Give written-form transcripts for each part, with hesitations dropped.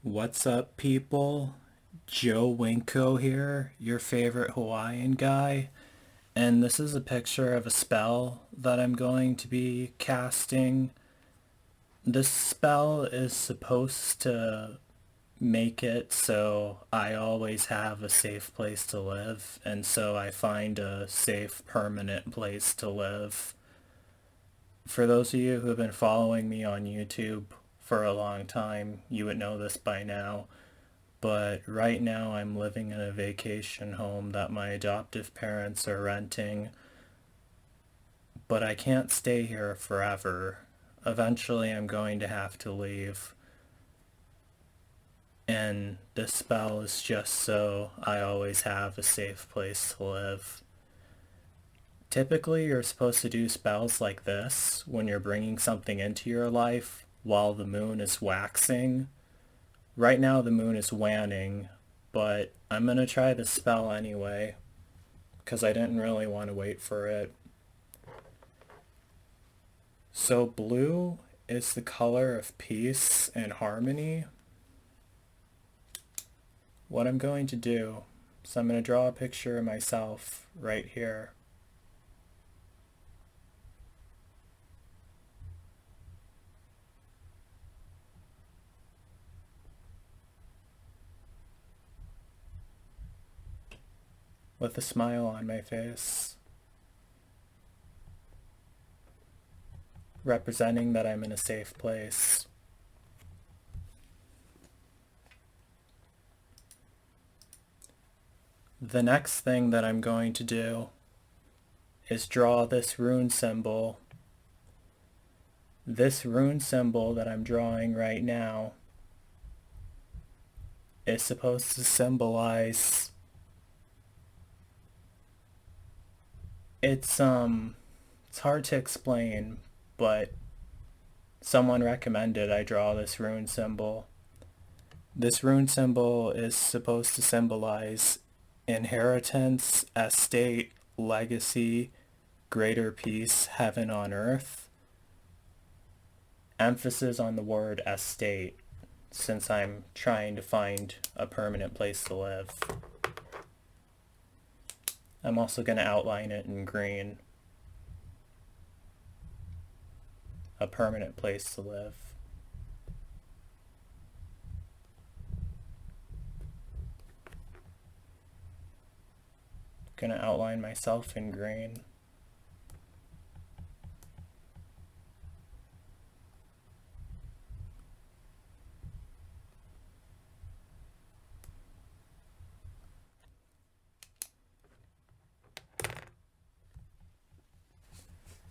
What's up, people? Joe Winko here, your favorite Hawaiian guy, and this is a picture of a spell that I'm going to be casting. This spell is supposed to make it so I always have a safe place to live, and so I find a safe, permanent place to live. For those of you who have been following me on YouTube for a long time, you would know this by now. But right now I'm living in a vacation home that my adoptive parents are renting, but I can't stay here forever. Eventually I'm going to have to leave, and this spell is just so I always have a safe place to live. Typically you're supposed to do spells like this when you're bringing something into your life while the moon is waxing. Right now the moon is waning, but I'm going to try the spell anyway, because I didn't really want to wait for it. So blue is the color of peace and harmony. What I'm going to do is I'm going to draw a picture of myself right here. With a smile on my face, representing that I'm in a safe place. The next thing that I'm going to do is draw this rune symbol. This rune symbol that I'm drawing right now is supposed to symbolize it's hard to explain, but someone recommended I draw this rune symbol. This rune symbol is supposed to symbolize inheritance, estate, legacy, greater peace, heaven on earth. Emphasis on the word estate, since I'm trying to find a permanent place to live. I'm also going to outline it in green. A permanent place to live. Going to outline myself in green.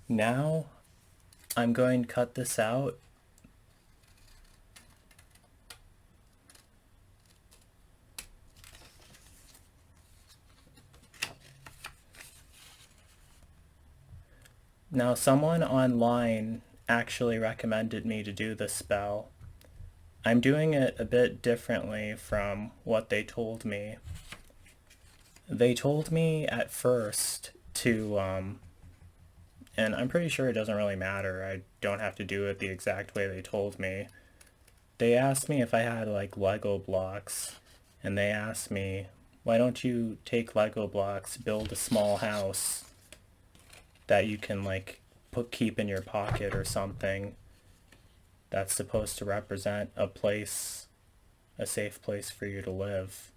Now I'm going to cut this out. Now someone online actually recommended me to do this spell. I'm doing it a bit differently from what they told me. They told me at first to and I'm pretty sure it doesn't really matter. I don't have to do it the exact way they told me. They asked me if I had like Lego blocks, and they asked me, why don't you take Lego blocks, build a small house that you can like keep in your pocket or something that's supposed to represent a place, a safe place for you to live.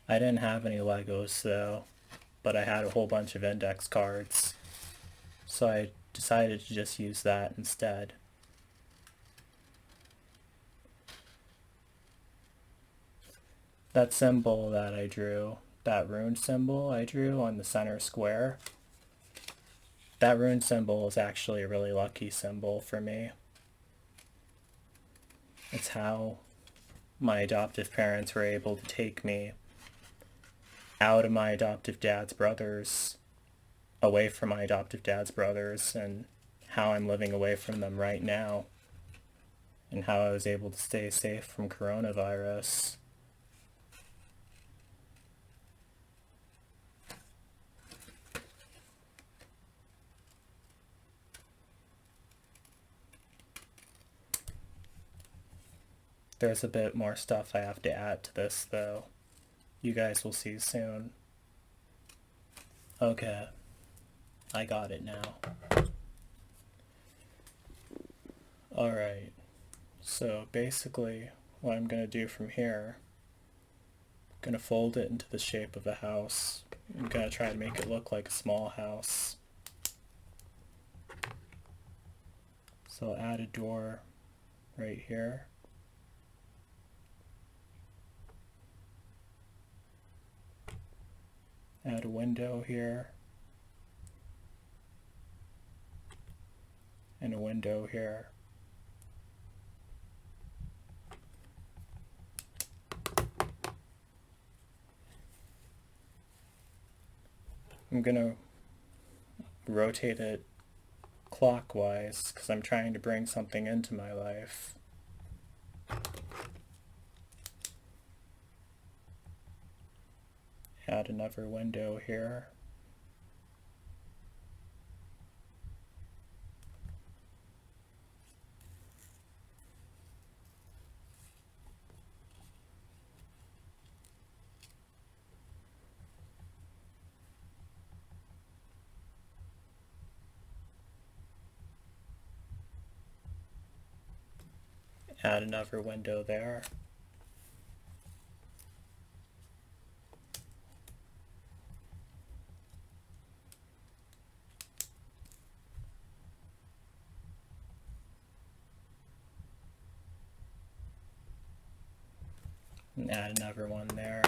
I didn't have any Legos though, but I had a whole bunch of index cards, so I decided to just use that instead. That symbol that I drew, that rune symbol I drew on the center square, that rune symbol is actually a really lucky symbol for me. It's how my adoptive parents were able to take me out of my adoptive dad's brothers, away from my adoptive dad's brothers, and how I'm living away from them right now, and how I was able to stay safe from coronavirus. There's a bit more stuff I have to add to this, though. You guys will see soon. Okay, I got it now. Alright, so basically what I'm going to do from here, I'm going to fold it into the shape of a house. I'm going to try to make it look like a small house. So I'll add a door right here. Add a window here. And a window here. I'm going to rotate it clockwise because I'm trying to bring something into my life. Add another window here. Add another window there. And add another one there.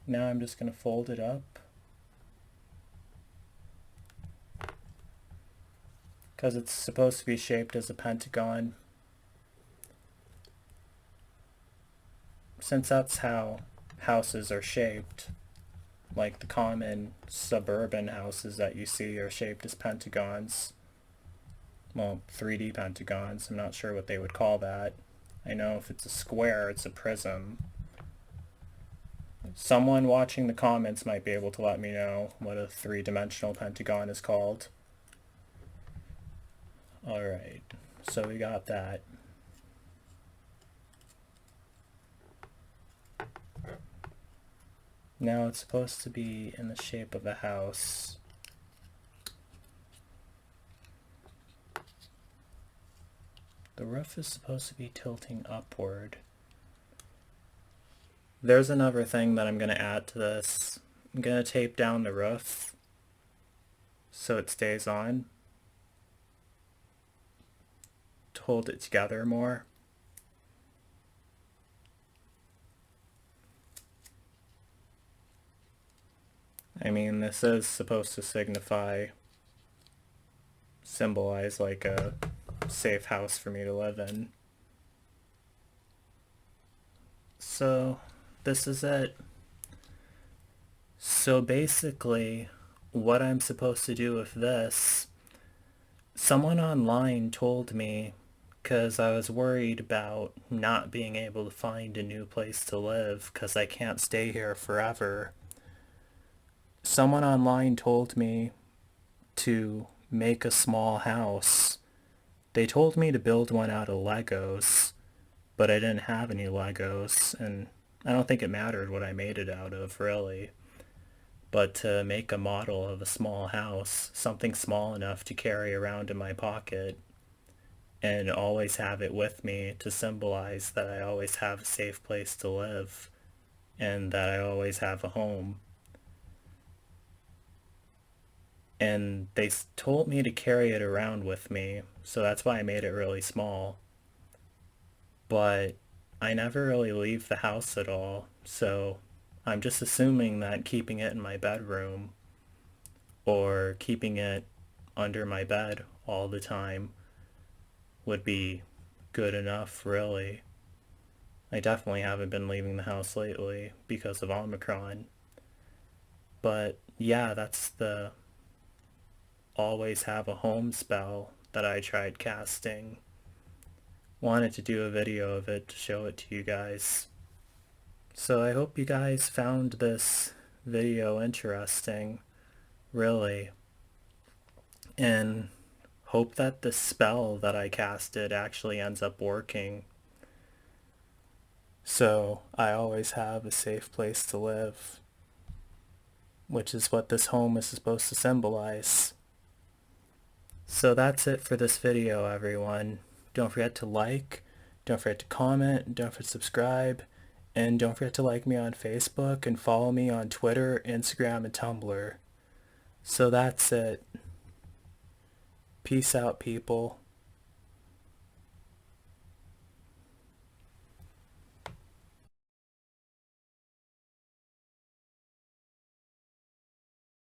Now I'm just going to fold it up. Because it's supposed to be shaped as a pentagon. Since that's how houses are shaped, like the common suburban houses that you see are shaped as pentagons. Well, 3D pentagons, I'm not sure what they would call that. I know if it's a square, it's a prism. Someone watching the comments might be able to let me know what a three-dimensional pentagon is called. Alright, so we got that. Now it's supposed to be in the shape of a house. The roof is supposed to be tilting upward. There's another thing that I'm going to add to this. I'm going to tape down the roof so it stays on to hold it together more. I mean, this is supposed to symbolize like a safe house for me to live in. So this is it. So basically what I'm supposed to do with this, someone online told me, because I was worried about not being able to find a new place to live because I can't stay here forever. Someone online told me to make a small house. They told me to build one out of Legos, but I didn't have any Legos, and I don't think it mattered what I made it out of, really. But to make a model of a small house, something small enough to carry around in my pocket, and always have it with me to symbolize that I always have a safe place to live, and that I always have a home. And they told me to carry it around with me, so that's why I made it really small. But I never really leave the house at all, so I'm just assuming that keeping it in my bedroom or keeping it under my bed all the time would be good enough, really. I definitely haven't been leaving the house lately because of Omicron. But yeah, that's the always have a home spell that I tried casting. Wanted to do a video of it to show it to you guys. So I hope you guys found this video interesting, really. And hope that the spell that I casted actually ends up working. So I always have a safe place to live, which is what this home is supposed to symbolize. So that's it for this video, everyone. Don't forget to like, don't forget to comment, don't forget to subscribe, and don't forget to like me on Facebook and follow me on Twitter, Instagram, and Tumblr. So that's it. Peace out, people.